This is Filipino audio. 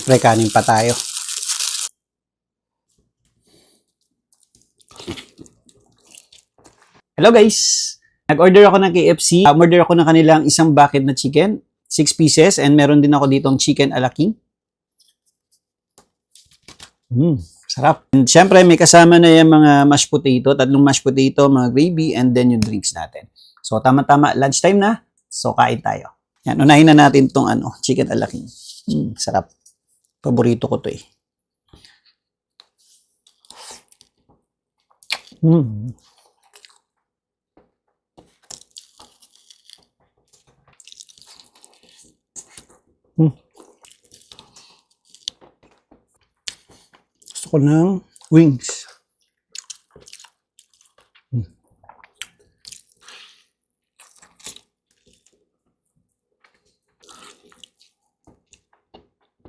Pre-kanin pa tayo. Hello guys! Nag-order ako ng KFC. Order ako ng kanilang isang bucket na chicken. 6 pieces. And meron din ako ditong chicken ala king. Sarap. And syempre, may kasama na yung mga mashed potato. 3 mashed potato, mga gravy, and then yung drinks natin. So, tama-tama. Lunchtime na. So, kain tayo. Yan, unahin na natin tong chicken ala king. Sarap. Paborito ko to eh. Gusto ko ng wings.